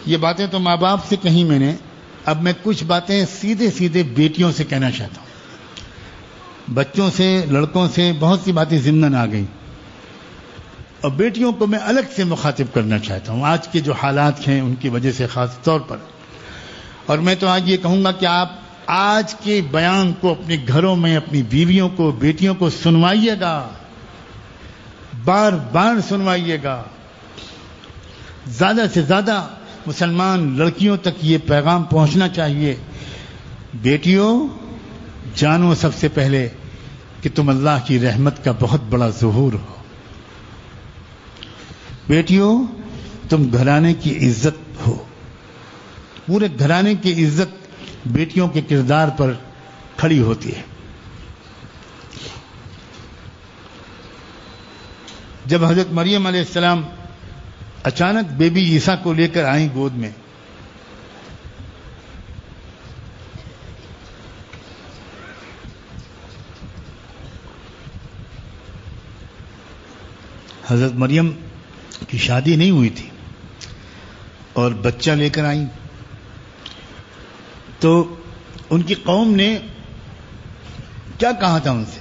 یہ باتیں تو ماں باپ سے کہیں میں نے، اب میں کچھ باتیں سیدھے سیدھے بیٹیوں سے کہنا چاہتا ہوں. بچوں سے، لڑکوں سے بہت سی باتیں ضمناً آ گئی، اور بیٹیوں کو میں الگ سے مخاطب کرنا چاہتا ہوں آج کے جو حالات ہیں ان کی وجہ سے خاص طور پر. اور میں تو آج یہ کہوں گا کہ آپ آج کے بیان کو اپنے گھروں میں اپنی بیویوں کو، بیٹیوں کو سنوائیے گا، بار بار سنوائیے گا. زیادہ سے زیادہ مسلمان لڑکیوں تک یہ پیغام پہنچنا چاہیے. بیٹیوں، جانو سب سے پہلے کہ تم اللہ کی رحمت کا بہت بڑا ظہور ہو. بیٹیوں، تم گھرانے کی عزت ہو. پورے گھرانے کی عزت بیٹیوں کے کردار پر کھڑی ہوتی ہے. جب حضرت مریم علیہ السلام اچانک بیبی عیسیٰ کو لے کر آئیں گود میں، حضرت مریم کی شادی نہیں ہوئی تھی اور بچہ لے کر آئیں، تو ان کی قوم نے کیا کہا تھا ان سے؟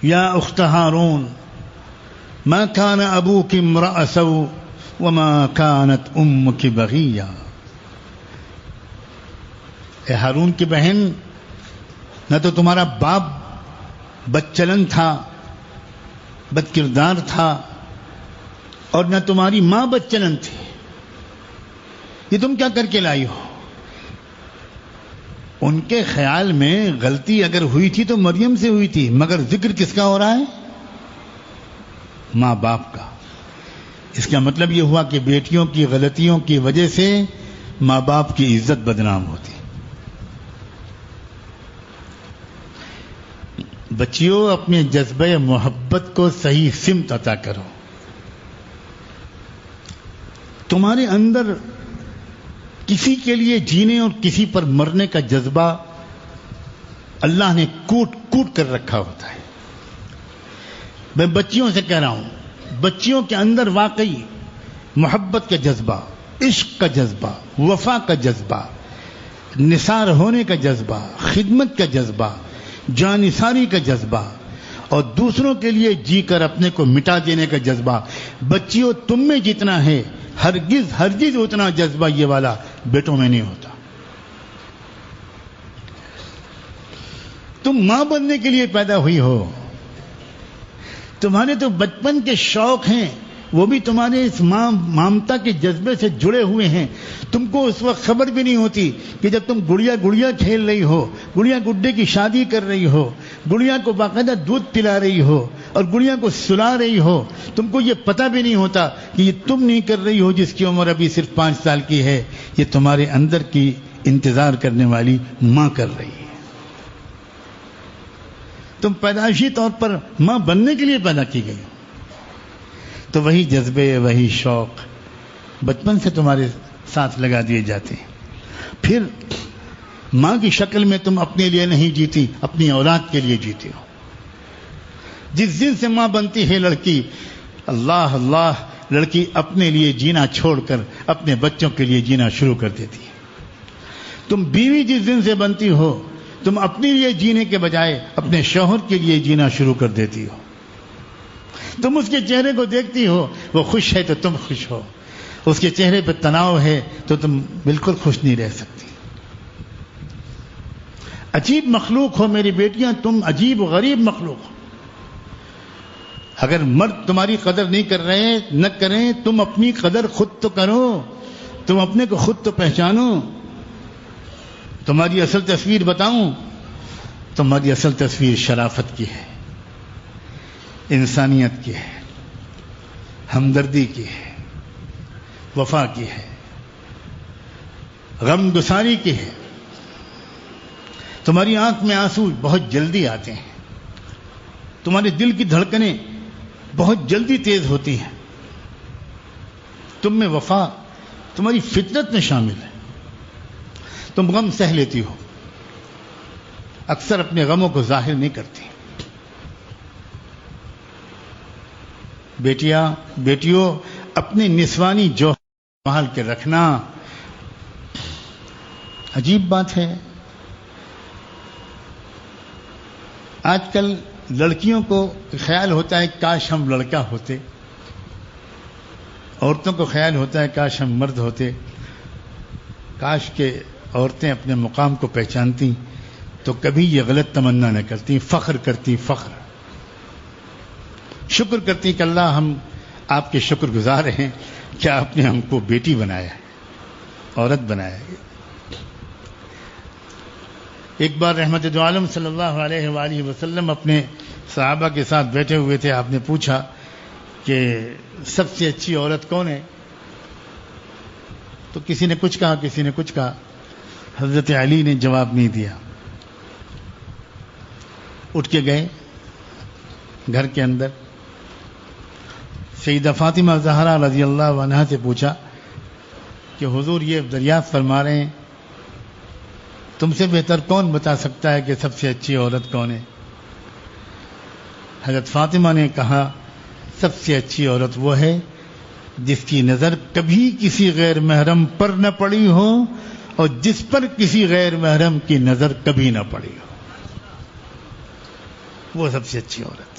یا اخت ہارون ما كان ابوك امرأ سوء وما كانت امك بغيا. اے ہارون کی بہن، نہ تو تمہارا باپ بدچلن تھا، بد کردار تھا، اور نہ تمہاری ماں بدچلن تھی. یہ تم کیا کر کے لائی ہو؟ ان کے خیال میں غلطی اگر ہوئی تھی تو مریم سے ہوئی تھی، مگر ذکر کس کا ہو رہا ہے؟ ماں باپ کا. اس کا مطلب یہ ہوا کہ بیٹیوں کی غلطیوں کی وجہ سے ماں باپ کی عزت بدنام ہوتی. بچیوں، اپنے جذبہ محبت کو صحیح سمت عطا کرو. تمہارے اندر کسی کے لیے جینے اور کسی پر مرنے کا جذبہ اللہ نے کوٹ کوٹ کر رکھا ہوتا ہے. میں بچیوں سے کہہ رہا ہوں، بچیوں کے اندر واقعی محبت کا جذبہ، عشق کا جذبہ، وفا کا جذبہ، نثار ہونے کا جذبہ، خدمت کا جذبہ، جانثاری کا جذبہ، اور دوسروں کے لیے جی کر اپنے کو مٹا دینے کا جذبہ بچیوں تم میں جتنا ہے، ہرگز ہرگز اتنا جذبہ یہ والا بیٹوں میں نہیں ہوتا. تم ماں بننے کے لیے پیدا ہوئی ہو، تمہارے تو بچپن کے شوق ہیں، وہ بھی تمہارے اس مامتا کے جذبے سے جڑے ہوئے ہیں. تم کو اس وقت خبر بھی نہیں ہوتی کہ جب تم گڑیا گڑیا کھیل رہی ہو، گڑیا گڈے کی شادی کر رہی ہو، گڑیا کو باقاعدہ دودھ پلا رہی ہو اور گڑیا کو سلا رہی ہو، تم کو یہ پتہ بھی نہیں ہوتا کہ یہ تم نہیں کر رہی ہو جس کی عمر ابھی صرف 5 سال کی ہے، یہ تمہارے اندر کی انتظار کرنے والی ماں کر رہی ہے. تم پیدائشی طور پر ماں بننے کے لیے پیدا کی گئی. تو وہی جذبے، وہی شوق بچپن سے تمہارے ساتھ لگا دیے جاتے ہیں. پھر ماں کی شکل میں تم اپنے لیے نہیں جیتی، اپنی اولاد کے لیے جیتے ہو. جس دن سے ماں بنتی ہے لڑکی، اللہ اللہ، لڑکی اپنے لیے جینا چھوڑ کر اپنے بچوں کے لیے جینا شروع کر دیتی ہے. تم بیوی جس دن سے بنتی ہو، تم اپنے لیے جینے کے بجائے اپنے شوہر کے لیے جینا شروع کر دیتی ہو. تم اس کے چہرے کو دیکھتی ہو، وہ خوش ہے تو تم خوش ہو، اس کے چہرے پہ تناؤ ہے تو تم بالکل خوش نہیں رہ سکتی. عجیب مخلوق ہو میری بیٹیاں، تم عجیب و غریب مخلوق ہو. اگر مرد تمہاری قدر نہیں کر رہے، نہ کریں، تم اپنی قدر خود تو کرو، تم اپنے کو خود تو پہچانو. تمہاری اصل تصویر بتاؤں؟ تمہاری اصل تصویر شرافت کی ہے، انسانیت کی ہے، ہمدردی کی ہے، وفا کی ہے، غم گساری کی ہے. تمہاری آنکھ میں آنسو بہت جلدی آتے ہیں، تمہارے دل کی دھڑکنیں بہت جلدی تیز ہوتی ہیں. تم میں وفا تمہاری فطرت میں شامل ہے. تم غم سہ لیتی ہو، اکثر اپنے غموں کو ظاہر نہیں کرتی. بیٹیوں، اپنے نسوانی جو سنبھال کے رکھنا عجیب بات ہے. آج کل لڑکیوں کو خیال ہوتا ہے کاش ہم لڑکا ہوتے، عورتوں کو خیال ہوتا ہے کاش ہم مرد ہوتے. کاش کہ عورتیں اپنے مقام کو پہچانتی تو کبھی یہ غلط تمنا نہ کرتی، فخر کرتی، فخر شکر کرتی کہ اللہ ہم آپ کے شکر گزار ہیں کہ آپ نے ہم کو بیٹی بنایا ہے، عورت بنایا ہے. ایک بار رحمت دو عالم صلی اللہ علیہ وآلہ وسلم اپنے صحابہ کے ساتھ بیٹھے ہوئے تھے. آپ نے پوچھا کہ سب سے اچھی عورت کون ہے؟ تو کسی نے کچھ کہا، کسی نے کچھ کہا. حضرت علی نے جواب نہیں دیا، اٹھ کے گئے گھر کے اندر. سیدہ فاطمہ زہرا رضی اللہ عنہا سے پوچھا کہ حضور یہ دریافت فرما رہے ہیں تم سے بہتر کون بتا سکتا ہے کہ سب سے اچھی عورت کون ہے؟ حضرت فاطمہ نے کہا سب سے اچھی عورت وہ ہے جس کی نظر کبھی کسی غیر محرم پر نہ پڑی ہو اور جس پر کسی غیر محرم کی نظر کبھی نہ پڑی ہو، وہ سب سے اچھی عورت.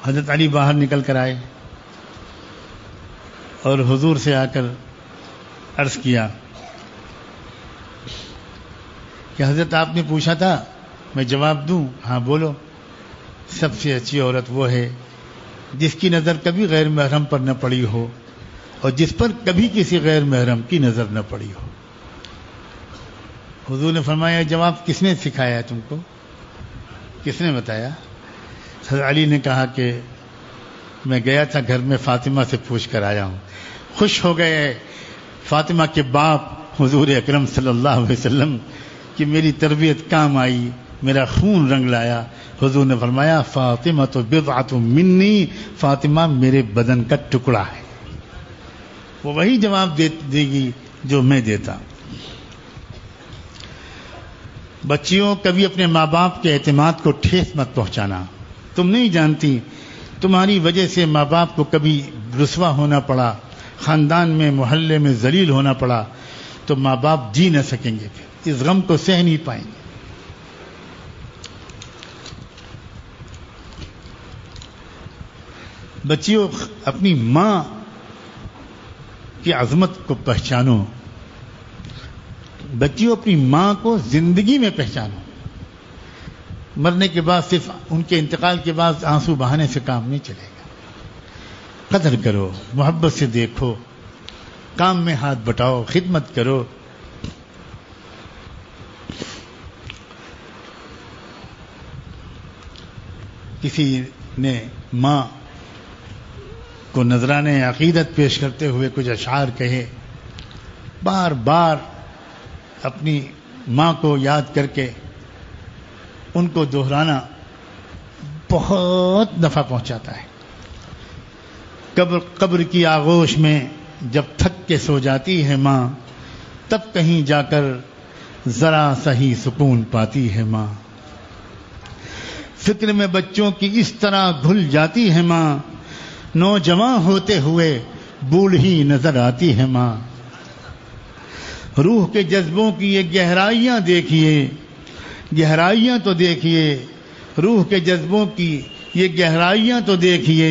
حضرت علی باہر نکل کر آئے اور حضور سے آ کر عرض کیا کہ حضرت آپ نے پوچھا تھا میں جواب دوں؟ ہاں بولو. سب سے اچھی عورت وہ ہے جس کی نظر کبھی غیر محرم پر نہ پڑی ہو اور جس پر کبھی کسی غیر محرم کی نظر نہ پڑی ہو. حضور نے فرمایا جواب کس نے سکھایا ہے تم کو؟ کس نے بتایا؟ حضرت علی نے کہا کہ میں گیا تھا گھر میں فاطمہ سے پوچھ کر آیا ہوں. خوش ہو گئے فاطمہ کے باپ حضور اکرم صلی اللہ علیہ وسلم کہ میری تربیت کام آئی، میرا خون رنگ لایا. حضور نے فرمایا فاطمہ تو بضعۃ منی، فاطمہ میرے بدن کا ٹکڑا ہے. وہ وہی جواب دے گی جو میں دیتا. بچیوں کبھی اپنے ماں باپ کے اعتماد کو ٹھیس مت پہنچانا. تم نہیں جانتی تمہاری وجہ سے ماں باپ کو کبھی رسوا ہونا پڑا، خاندان میں محلے میں ذلیل ہونا پڑا تو ماں باپ جی نہ سکیں گے، اس غم کو سہ نہیں پائیں گے. بچیوں اپنی ماں کی عظمت کو پہچانو. بچیوں اپنی ماں کو زندگی میں پہچانو. مرنے کے بعد صرف ان کے انتقال کے بعد آنسو بہانے سے کام نہیں چلے گا. قدر کرو، محبت سے دیکھو، کام میں ہاتھ بٹاؤ، خدمت کرو. کسی نے ماں کو نذرانے عقیدت پیش کرتے ہوئے کچھ اشعار کہے. بار بار اپنی ماں کو یاد کر کے ان کو دہرانا بہت نفع پہنچاتا ہے. قبر کی آغوش میں جب تھک کے سو جاتی ہے ماں، تب کہیں جا کر ذرا سہی سکون پاتی ہے ماں. فکر میں بچوں کی اس طرح گھل جاتی ہے ماں، نوجوان ہوتے ہوئے بوڑھی نظر آتی ہے ماں. روح کے جذبوں کی یہ گہرائیاں دیکھیے، گہرائیاں تو دیکھیے، روح کے جذبوں کی یہ گہرائیاں تو دیکھیے.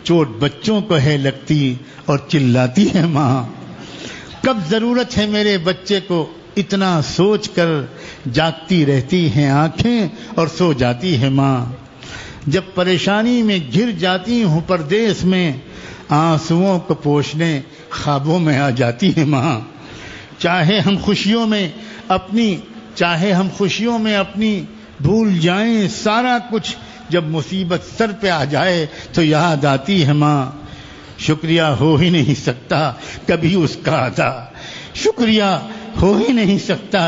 چوٹ بچوں کو ہے لگتی اور چلاتی ہے ماں. کب ضرورت ہے میرے بچے کو اتنا سوچ کر جاگتی رہتی ہیں آنکھیں اور سو جاتی ہے ماں. جب پریشانی میں گھر جاتی ہوں پردیس میں، آنسوؤں کو پوچھنے خوابوں میں آ جاتی ہے ماں. چاہے ہم خوشیوں میں اپنی بھول جائیں سارا کچھ، جب مصیبت سر پہ آ جائے تو یاد آتی ہے ماں. شکریہ ہو ہی نہیں سکتا کبھی اس کا ادا، شکریہ ہو ہی نہیں سکتا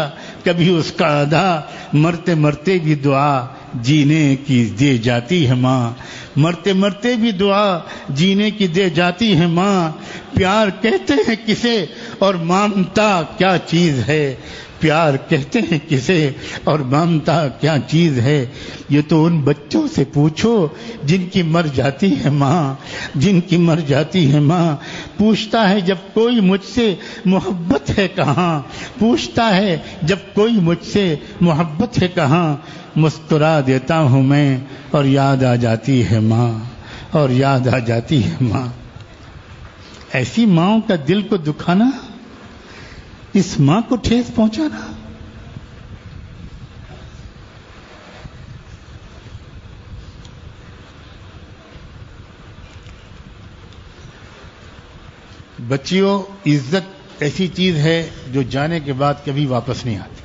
کبھی اس کا ادا. مرتے مرتے بھی دعا جینے کی دے جاتی ہے ماں، مرتے مرتے بھی دعا جینے کی دے جاتی ہے ماں. پیار کہتے ہیں کسے اور مامتا کیا چیز ہے، پیار کہتے ہیں کسے اور ممتا کیا چیز ہے، یہ تو ان بچوں سے پوچھو جن کی مر جاتی ہے ماں، جن کی مر جاتی ہے ماں۔ پوچھتا ہے جب کوئی مجھ سے محبت ہے کہاں، پوچھتا ہے جب کوئی مجھ سے محبت ہے کہاں، مسکرا دیتا ہوں میں اور یاد آ جاتی ہے ماں، اور یاد آ جاتی ہے ماں۔ ایسی ماں کا دل کو دکھانا، اس ماں کو ٹھیس پہنچانا، بچیوں عزت ایسی چیز ہے جو جانے کے بعد کبھی واپس نہیں آتی۔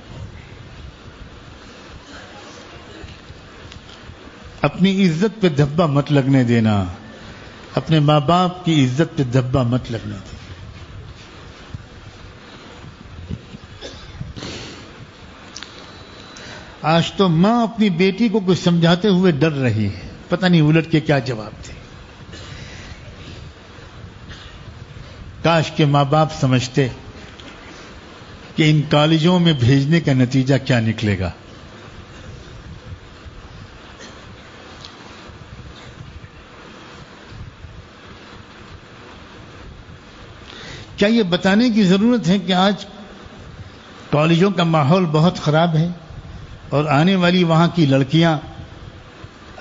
اپنی عزت پہ دھبا مت لگنے دینا، اپنے ماں باپ کی عزت پہ دھبا مت لگنے دینا۔ آج تو ماں اپنی بیٹی کو کچھ سمجھاتے ہوئے ڈر رہی ہے، پتہ نہیں الٹ کے کیا جواب دے۔ کاش کے ماں باپ سمجھتے کہ ان کالجوں میں بھیجنے کا نتیجہ کیا نکلے گا۔ کیا یہ بتانے کی ضرورت ہے کہ آج کالجوں کا ماحول بہت خراب ہے اور آنے والی وہاں کی لڑکیاں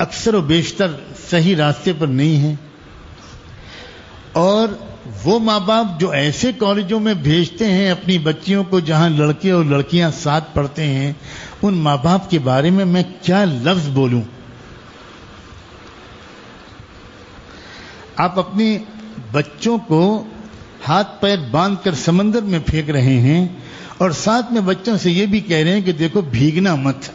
اکثر و بیشتر صحیح راستے پر نہیں ہیں؟ اور وہ ماں باپ جو ایسے کالجوں میں بھیجتے ہیں اپنی بچیوں کو جہاں لڑکے اور لڑکیاں ساتھ پڑھتے ہیں، ان ماں باپ کے بارے میں کیا لفظ بولوں؟ آپ اپنے بچوں کو ہاتھ پیر باندھ کر سمندر میں پھینک رہے ہیں اور ساتھ میں بچوں سے یہ بھی کہہ رہے ہیں کہ دیکھو بھیگنا مت۔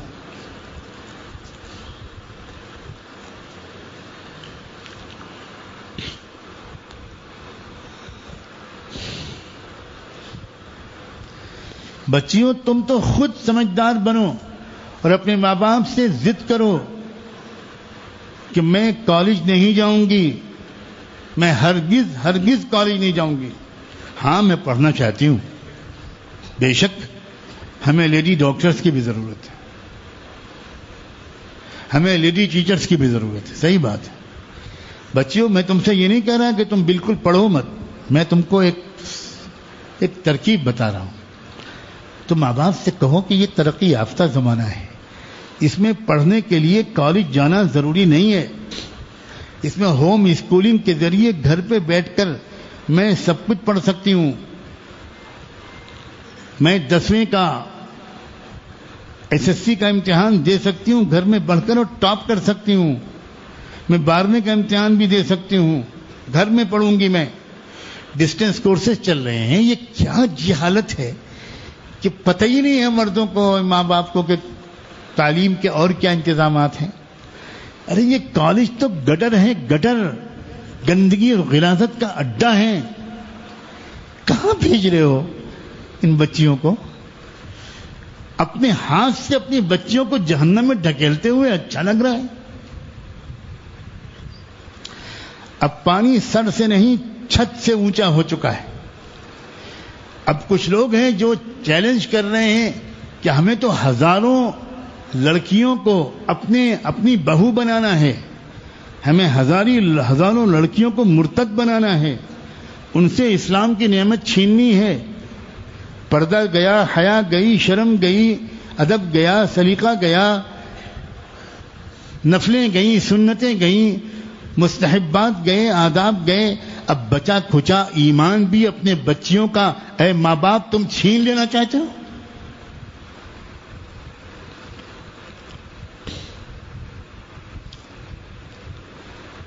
بچیوں تم تو خود سمجھدار بنو اور اپنے ماں باپ سے ضد کرو کہ میں کالج نہیں جاؤں گی، میں ہرگز کالج نہیں جاؤں گی۔ ہاں میں پڑھنا چاہتی ہوں، بے شک ہمیں لیڈی ڈاکٹرز کی بھی ضرورت ہے، ہمیں لیڈی ٹیچرز کی بھی ضرورت ہے، صحیح بات ہے۔ بچیوں میں تم سے یہ نہیں کہہ رہا کہ تم بالکل پڑھو مت، میں تم کو ایک ترکیب بتا رہا ہوں۔ تو ماں باپ سے کہو کہ یہ ترقی یافتہ زمانہ ہے، اس میں پڑھنے کے لیے کالج جانا ضروری نہیں ہے، اس میں ہوم اسکولنگ کے ذریعے گھر پہ بیٹھ کر میں سب کچھ پڑھ سکتی ہوں۔ میں 10ویں کا SSC کا امتحان دے سکتی ہوں گھر میں پڑھ کر اور ٹاپ کر سکتی ہوں۔ میں 12ویں کا امتحان بھی دے سکتی ہوں، گھر میں پڑھوں گی میں۔ ڈسٹینس کورسز چل رہے ہیں، یہ کیا جہالت ہے کہ پتہ ہی نہیں ہے مردوں کو ماں باپ کو کہ تعلیم کے اور کیا انتظامات ہیں۔ ارے یہ کالج تو گٹر ہے، گٹر، گندگی اور غلاظت کا اڈا ہے۔ کہاں بھیج رہے ہو ان بچیوں کو؟ اپنے ہاتھ سے اپنی بچیوں کو جہنم میں ڈھکیلتے ہوئے اچھا لگ رہا ہے؟ اب پانی سر سے نہیں چھت سے اونچا ہو چکا ہے۔ اب کچھ لوگ ہیں جو چیلنج کر رہے ہیں کہ ہمیں تو ہزاروں لڑکیوں کو اپنی بہو بنانا ہے، ہمیں ہزاروں لڑکیوں کو مرتد بنانا ہے، ان سے اسلام کی نعمت چھیننی ہے۔ پردہ گیا، حیا گئی، شرم گئی، ادب گیا، سلیقہ گیا، نفلیں گئیں، سنتیں گئیں، مستحبات گئے، آداب گئے۔ اب بچا کھچا ایمان بھی اپنے بچیوں کا اے ماں باپ تم چھین لینا چاہتے ہو؟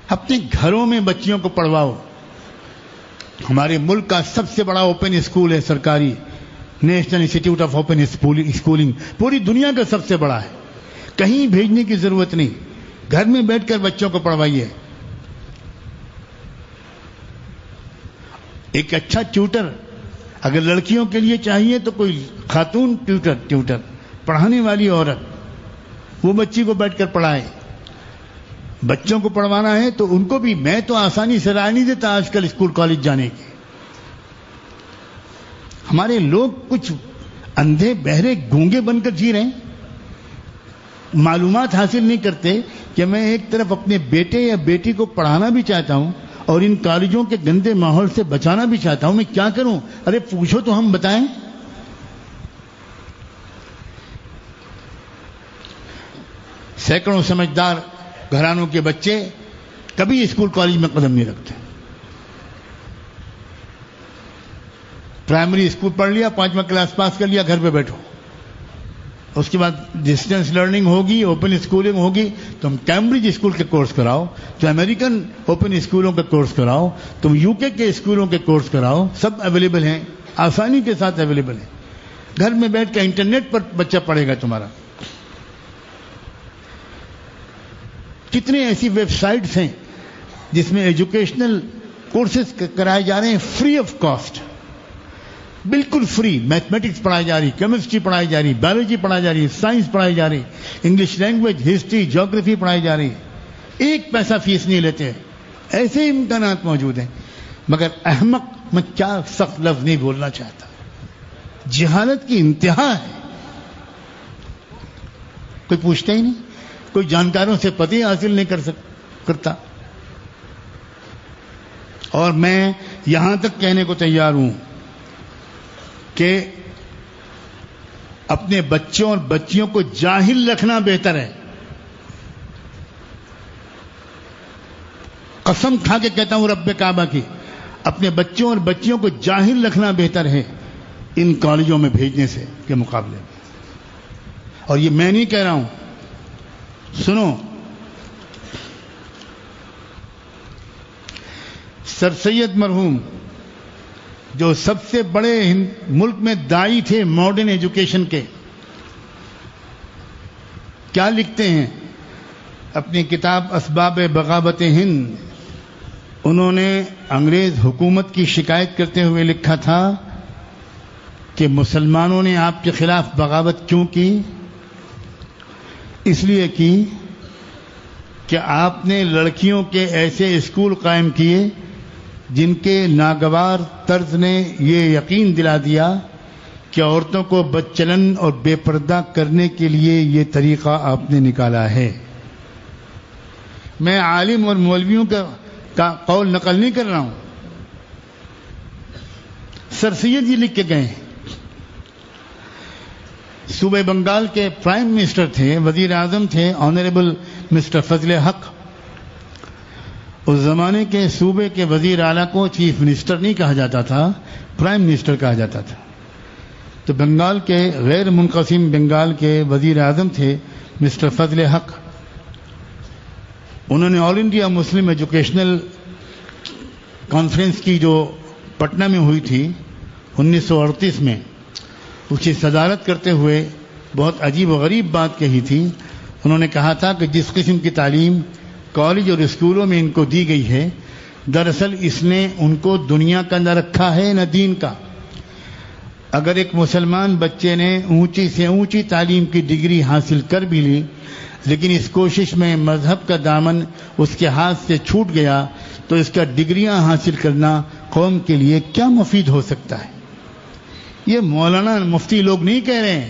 اپنے گھروں میں بچیوں کو پڑھواؤ۔ ہمارے ملک کا سب سے بڑا اوپن اسکول ہے سرکاری، national institute of open schooling, پوری دنیا کا سب سے بڑا ہے۔ کہیں بھیجنے کی ضرورت نہیں، گھر میں بیٹھ کر بچوں کو پڑھوائیے۔ ایک اچھا ٹیوٹر اگر لڑکیوں کے لیے چاہیے تو کوئی خاتون ٹیوٹر پڑھانے والی عورت وہ بچی کو بیٹھ کر پڑھائے۔ بچوں کو پڑھوانا ہے تو ان کو بھی، میں تو آسانی سے رائے نہیں دیتا آج کل اسکول کالج جانے کی۔ ہمارے لوگ کچھ اندھے بہرے گونگے بن کر جی رہے ہیں, معلومات حاصل نہیں کرتے کہ میں ایک طرف اپنے بیٹے یا بیٹی کو پڑھانا بھی چاہتا ہوں اور ان کالجوں کے گندے ماحول سے بچانا بھی چاہتا ہوں, میں کیا کروں؟ ارے پوچھو تو ہم بتائیں. سینکڑوں سمجھدار گھرانوں کے بچے کبھی اسکول کالج میں قدم نہیں رکھتے. پرائمری اسکول پڑھ لیا, 5واں کلاس پاس کر لیا, گھر پہ بیٹھو. اس کے بعد ڈسٹینس لرننگ ہوگی, اوپن اسکولنگ ہوگی, تم کیمبرج اسکول کے کورس کراؤ, تو امریکن اوپن اسکولوں کے کورس کراؤ, تم یو کے اسکولوں کے کورس کراؤ, سب اویلیبل ہیں, آسانی کے ساتھ اویلیبل ہیں. گھر میں بیٹھ کے انٹرنیٹ پر بچہ پڑھے گا تمہارا. کتنے ایسی ویب سائٹس ہیں جس میں ایجوکیشنل کورسز کرائے جا رہے ہیں فری آف کاسٹ, بالکل فری. میتھمیٹکس پڑھائی جا رہی, کیمسٹری پڑھائی جا رہی, بایولوجی پڑھائی جا رہی, سائنس پڑھائی جا رہی, انگلش لینگویج, ہسٹری, جیوگرافی پڑھائی جا رہی. ایک پیسہ فیس نہیں لیتے. ایسے امکانات موجود ہیں. مگر احمق, میں کیا سخت لفظ نہیں بولنا چاہتا, جہالت کی انتہا ہے. کوئی پوچھتا ہی نہیں, کوئی جانکاروں سے پتہ حاصل نہیں کرتا. اور میں یہاں تک کہنے کو تیار ہوں کہ اپنے بچوں اور بچیوں کو جاہل رکھنا بہتر ہے. قسم کھا کے کہتا ہوں رب کعبہ کی, اپنے بچوں اور بچیوں کو جاہل رکھنا بہتر ہے ان کالجوں میں بھیجنے سے کے مقابلے میں. اور یہ میں نہیں کہہ رہا ہوں, سنو, سر سید مرحوم جو سب سے بڑے ملک میں داعی تھے ماڈرن ایجوکیشن کے, کیا لکھتے ہیں اپنی کتاب اسباب بغاوت ہند؟ انہوں نے انگریز حکومت کی شکایت کرتے ہوئے لکھا تھا کہ مسلمانوں نے آپ کے خلاف بغاوت کیوں کی؟ اس لیے کی کہ آپ نے لڑکیوں کے ایسے اسکول قائم کیے جن کے ناگوار طرز نے یہ یقین دلا دیا کہ عورتوں کو بدچلن اور بے پردہ کرنے کے لیے یہ طریقہ آپ نے نکالا ہے. میں عالم اور مولویوں کا قول نقل نہیں کر رہا ہوں, سر سید جی لکھ کے گئے ہیں. صوبہ بنگال کے پرائم منسٹر تھے, وزیر اعظم تھے, آنریبل مسٹر فضل حق. اس زمانے کے صوبے کے وزیر اعلیٰ کو چیف منسٹر نہیں کہا جاتا تھا, پرائم منسٹر کہا جاتا تھا. تو بنگال کے غیر منقسم بنگال کے وزیر اعظم تھے مسٹر فضل حق. انہوں نے آل انڈیا مسلم ایجوکیشنل کانفرنس کی جو پٹنہ میں ہوئی تھی 1938 میں, اس کی صدارت کرتے ہوئے بہت عجیب و غریب بات کہی تھی. انہوں نے کہا تھا کہ جس قسم کی تعلیم کالج اور اسکولوں میں ان کو دی گئی ہے, دراصل اس نے ان کو دنیا کا نہ رکھا ہے نہ دین کا. اگر ایک مسلمان بچے نے اونچی سے اونچی تعلیم کی ڈگری حاصل کر بھی لی, لیکن اس کوشش میں مذہب کا دامن اس کے ہاتھ سے چھوٹ گیا, تو اس کا ڈگریاں حاصل کرنا قوم کے لیے کیا مفید ہو سکتا ہے؟ یہ مولانا مفتی لوگ نہیں کہہ رہے ہیں.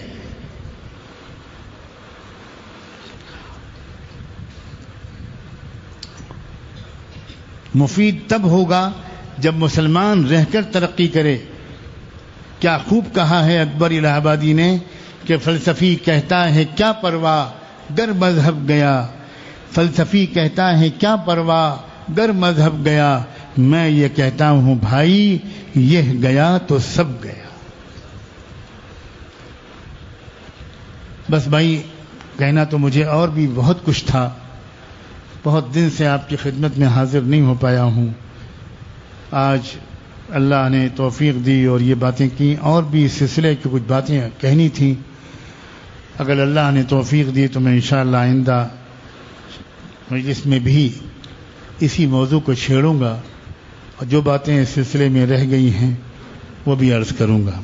مفید تب ہوگا جب مسلمان رہ کر ترقی کرے. کیا خوب کہا ہے اکبر الہ آبادی نے کہ فلسفی کہتا ہے کیا پرواہ گر مذہب گیا, فلسفی کہتا ہے کیا پرواہ گر مذہب گیا, میں یہ کہتا ہوں بھائی یہ گیا تو سب گیا. بس بھائی کہنا تو مجھے اور بھی بہت کچھ تھا, بہت دن سے آپ کی خدمت میں حاضر نہیں ہو پایا ہوں. آج اللہ نے توفیق دی اور یہ باتیں کی, اور بھی اس سلسلے کی کچھ باتیں کہنی تھیں. اگر اللہ نے توفیق دی تو میں انشاءاللہ آئندہ مجلس میں بھی اسی موضوع کو چھیڑوں گا, اور جو باتیں اس سلسلے میں رہ گئی ہیں وہ بھی عرض کروں گا.